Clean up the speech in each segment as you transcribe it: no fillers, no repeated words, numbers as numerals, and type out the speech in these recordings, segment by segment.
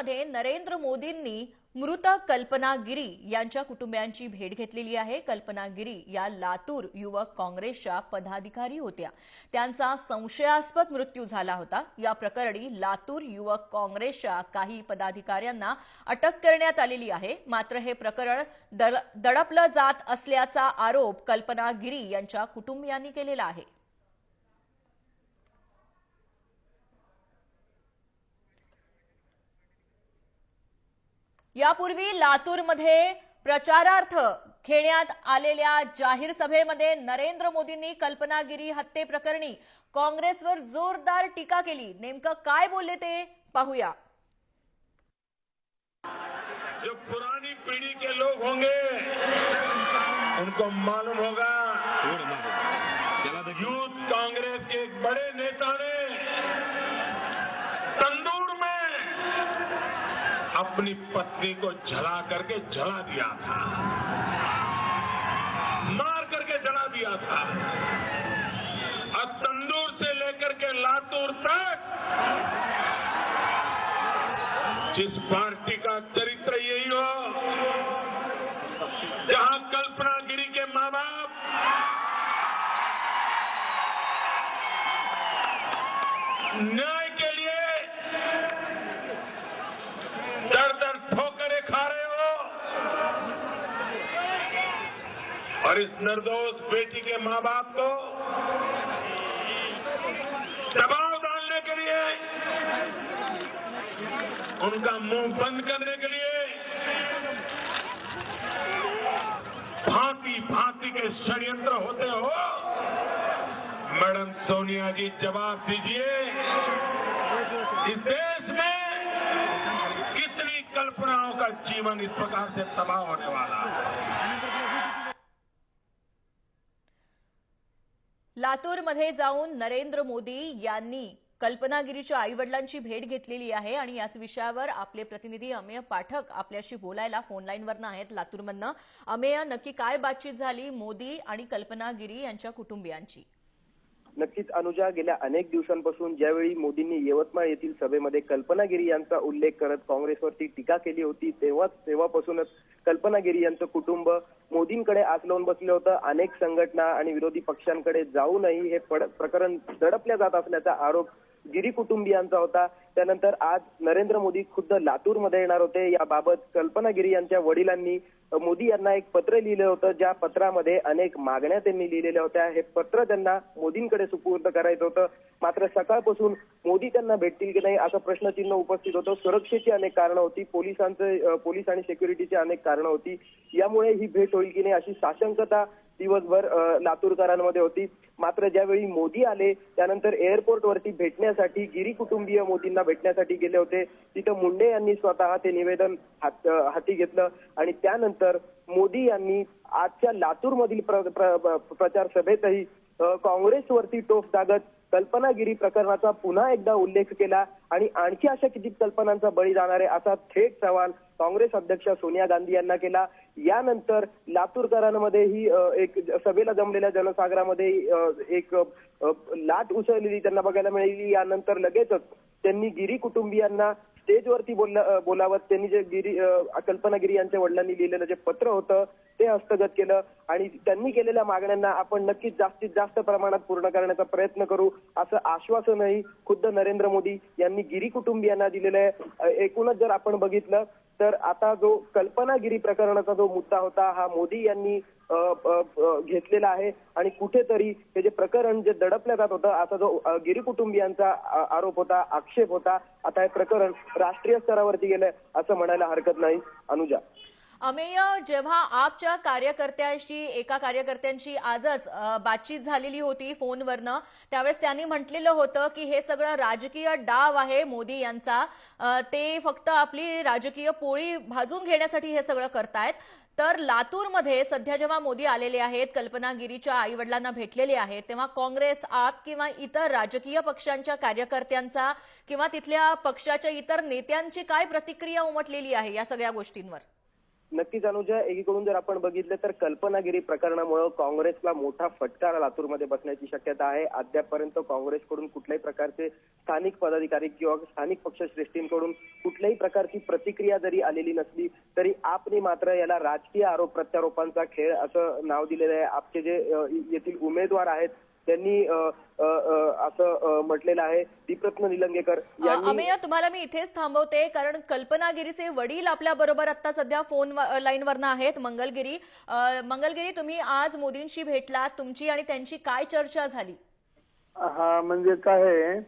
लातूरमध्ये नरेंद्र मोदींनी मृत कल्पना गिरी यांच्या कुटुंबियांची भेट घेतलेली आहे। कल्पना गिरी या लातूर युवक काँग्रेसच्या पदाधिकारी होत्या। त्यांचा संशयास्पद मृत्यू झाला होता। या प्रकरणी लातूर युवक काँग्रेसच्या काही पदाधिकाऱ्यांना अटक करण्यात आलेली आहे। मात्र हे प्रकरण दडपलं जात असल्याचा आरोप कल्पना गिरी यांच्या कुटुंबियांनी केलेला आहे। यापूर्वी लातूरमध्ये प्रचारार्थ घेण्यात आलेल्या जाहीर सभेमध्ये नरेंद्र मोदींनी कल्पना गिरी हत्येप्रकरणी काँग्रेसवर जोरदार टीका केली। नेमकं काय बोलले ते पाहूया। जो पुरानी पीढ़ी के लोग होंगे उनको मालूम होगा यूथ कांग्रेस के एक बड़े नेता ने तंदूर में अपनी पत्नी को जला करके जला दिया था, मार करके जला दिया था। और तंदूर से लेकर के लातूर तक जिस पार्टी का चरित्र यही हो, जहां कल्पना गिरी के मां बाप न्याय के लिए दर दर ठोकरें खा रहे हो और इस निर्दोष बेटी के मां बाप को दबाव डालने के लिए, उनका मुंह बंद करने के लिए भांति भांति के षड्यंत्र होते हो। मैडम सोनिया जी जवाब दीजिए, इस देश में कितनी कल्पनाओं का जीवन इस प्रकार से तबाह होने वाला है। लातूरमध्ये जाऊन नरेंद्र मोदी यांनी कल्पना गिरीच्या आईवडिलांची भेट घेतलेली आहे आणि याच विषयावर आपले प्रतिनिधी अमेय पाठक आपल्याशी बोलायला फोन लाईनवरनं आहेत लातूरमधनं। अमेय, नक्की काय बातचीत झाली मोदी आणि कल्पना गिरी यांच्या कुटुंबियांची? नक्कीच अनुजा, गेल्या अनेक दिवसांपासून ज्यावेळी मोदींनी यवतमाळ येथील सभेमध्ये कल्पना गिरी यांचा उल्लेख करत काँग्रेसवरती टीका केली होती, तेव्हापासूनच कल्पना गिरी यांचं कुटुंब मोदींकडे आस लावून बसलं होतं। अनेक संघटना आणि विरोधी पक्षांकडे जाऊनही हे प्रकरण दडपल्या जात असल्याचा आरोप गिरी कुटुंबियांचा होता। त्यानंतर आज नरेंद्र मोदी खुद्द लातूरमध्ये येणार होते। याबाबत कल्पना गिरी यांच्या वडिलांनी मोदी यांना एक पत्र लिहिलं होतं, ज्या पत्रामध्ये अनेक मागण्या त्यांनी लिहिलेल्या होत्या। हे पत्र त्यांना मोदींकडे सुपूर्द करायचं होतं। मात्र सकाळपासून मोदी त्यांना भेटतील की नाही असं प्रश्नचिन्ह उपस्थित होतं। सुरक्षेची अनेक कारणं होती, पोलीस आणि सिक्युरिटीची अनेक कारणं होती। यामुळे ही भेट होईल की नाही अशी साशंकता दिवसभर लातूरकरांमध्ये होती। मात्र ज्यावेळी मोदी आले त्यानंतर एअरपोर्टवरती भेटण्यासाठी गिरी कुटुंबीय मोदींना भेटण्यासाठी गेले होते। तिथं मुंडे यांनी स्वतः ते निवेदन हाती घेतलं आणि त्यानंतर मोदी यांनी आजच्या लातूरमधील प्रचार सभेतही काँग्रेसवरती टोप दागत कल्पना गिरी प्रकरणाचा पुन्हा एकदा उल्लेख केला आणि आणखी अशा किती कल्पनांचा बळी जाणार आहे असा थेट सवाल काँग्रेस अध्यक्ष सोनिया गांधी यांना केला। यानंतर लातूरकरांमध्येही एक सभेला जमलेल्या जनसागरामध्ये एक लाट उसळलेली त्यांना बघायला मिळाली। यानंतर लगेचच त्यांनी गिरी कुटुंबियांना स्टेजवरती बोलावत त्यांनी जे कल्पना गिरी यांच्या वडिलांनी लिहिलेलं जे पत्र होतं ते हस्तगत केलं आणि त्यांनी केलेल्या मागण्यांना आपण नक्कीच जास्तीत जास्त प्रमाणात पूर्ण करण्याचा प्रयत्न करू असं आश्वासनही खुद्द नरेंद्र मोदी यांनी गिरी कुटुंबियांना दिलेलं आहे। एकूणच जर आपण बघितलं तर आता जो कल्पना गिरी प्रकरणाचा जो मुद्दा होता हा मोदी यांनी घेतलेला आहे आणि कुठेतरी हे जे प्रकरण जे दडपलं जात होतं असा जो गिरी कुटुंबियांचा आरोप होता, आक्षेप होता, आता हे प्रकरण राष्ट्रीय स्तरावरती गेलंय असं म्हणायला हरकत नाही। अनुजा, अमेय, जेव्हा आपच्या एका कार्यकर्त्यांची आजच बातचीत झालेली होती फोनवरनं, त्यावेळेस त्यांनी म्हटलेलं होतं की हे सगळं राजकीय डाव आहे मोदी यांचा, ते फक्त आपली राजकीय पोळी भाजून घेण्यासाठी हे सगळं करतायत। तर लातूरमध्ये सध्या जेव्हा मोदी आलेले आहेत, कल्पना गिरीच्या आईवडिलांना भेटलेले आहेत, तेव्हा काँग्रेस, आप किंवा इतर राजकीय पक्षांच्या कार्यकर्त्यांचा किंवा तिथल्या पक्षाच्या इतर नेत्यांची काय प्रतिक्रिया उमटलेली आहे या सगळ्या गोष्टींवर? नक्कीच अनुजा, एकीकडून जर आपण बघितलं तर कल्पनागिरी प्रकरणामुळे काँग्रेसला मोठा फटका लातूरमध्ये बसण्याची शक्यता आहे. अद्यापपर्यंत काँग्रेसकडून कुठल्याही प्रकारचे स्थानिक पदाधिकारी किंवा स्थानिक पक्षश्रेष्ठींकडून कुठल्याही प्रकारची प्रतिक्रिया जरी आलेली नसली तरी आपने मात्र याला राजकीय आरोप प्रत्यारोपांचा खेळ असं नाव दिलेलं आहे. आपचे जे येथील उमेदवार आहेत त्यांनी असं म्हटलेलं आहे. दीपरत्न निलंगेकर यांनी अमेय, तुम्हाला मी इथेच थांबवते, कारण कल्पनागिरीचे वडील आपल्या बरोबर आता सध्या फोन लाईनवरनं आहेत. मंगलगिरी, तुम्ही आज मोदींशी भेटलात, तुमची आणि त्यांची काय चर्चा झाली? हा, म्हणजे काय आहे,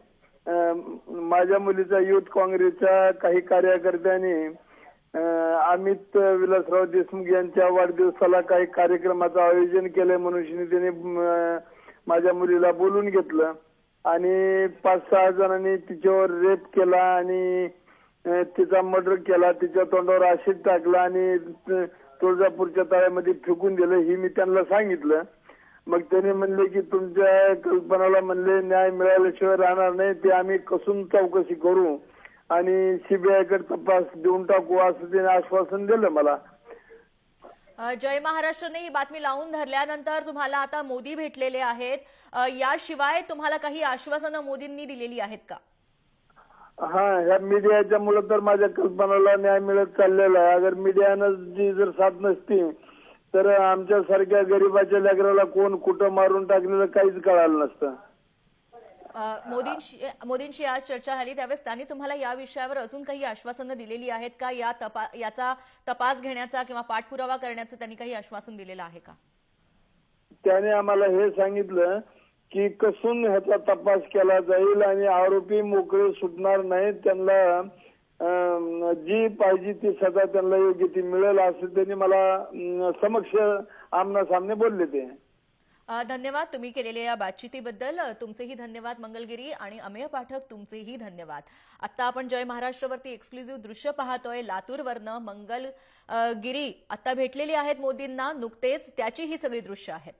माझ्या मुलीचा युथ काँग्रेसच्या काही कार्यकर्त्यांनी अमित विलासराव देशमुख यांच्या वाढदिवसाला काही कार्यक्रमाचं आयोजन केलंय म्हणून त्यांनी माझ्या मुलीला बोलून घेतलं आणि 5-6 जणांनी तिच्यावर रेप केला आणि तिचा मर्डर केला, तिच्या तोंडावर ऍसिड टाकला आणि तुळजापूरच्या तळ्यामध्ये फेकून दिलं. ही मी त्यांना सांगितलं. मग त्याने म्हणले की तुमच्या कल्पनाला म्हणले न्याय मिळाल्याशिवाय राहणार नाही, ते आम्ही कसून चौकशी करू आणि सीबीआयकडे तपास देऊन टाकू असं त्याने आश्वासन दिलं मला. जय महाराष्ट्रने ही बातमी लावून धरल्यानंतर तुम्हाला आता मोदी भेटलेले आहेत. याशिवाय तुम्हाला काही आश्वासनं मोदींनी दिलेली आहेत का? हा, ह्या मीडियाच्या मुळे तर माझ्या कल्पनाला न्याय मिळत चाललेला आहे. अगर मीडियानं जी जर साथ नसती तर आमच्यासारख्या गरिबाच्या लेकराला कोण कुठं मारून टाकलेलं काहीच कळालं नसतं. मोदींशी आज चर्चा झाली त्यावेळेस त्यांनी तुम्हाला या विषयावर अजून काही आश्वासनं दिलेली आहेत का? याचा तपास घेण्याचा किंवा पाठपुरावा करण्याचं त्यांनी काही आश्वासन दिलेलं आहे का? त्याने आम्हाला हे सांगितलं की कसून ह्याचा तपास केला जाईल आणि आरोपी मोकळे सुटणार नाहीत, त्यांना जी पाहिजे ती सजा त्यांना योग्य ती मिळेल असं त्यांनी मला समक्ष आमनासामने बोलले. ते धन्यवाद तुम्ही केलेल्या या बातचीतीबद्दल. तुमचेही धन्यवाद मंगलगिरी आणि अमेय पाठक, तुमचेही धन्यवाद. आता आपण जय महाराष्ट्रवरती एक्सक्लुझिव्ह दृश्य पाहतोय. लातूरवरनं मंगलगिरी आता भेटलेली आहेत मोदींना नुकतेच, त्याची ही सगळी दृश्य आहेत.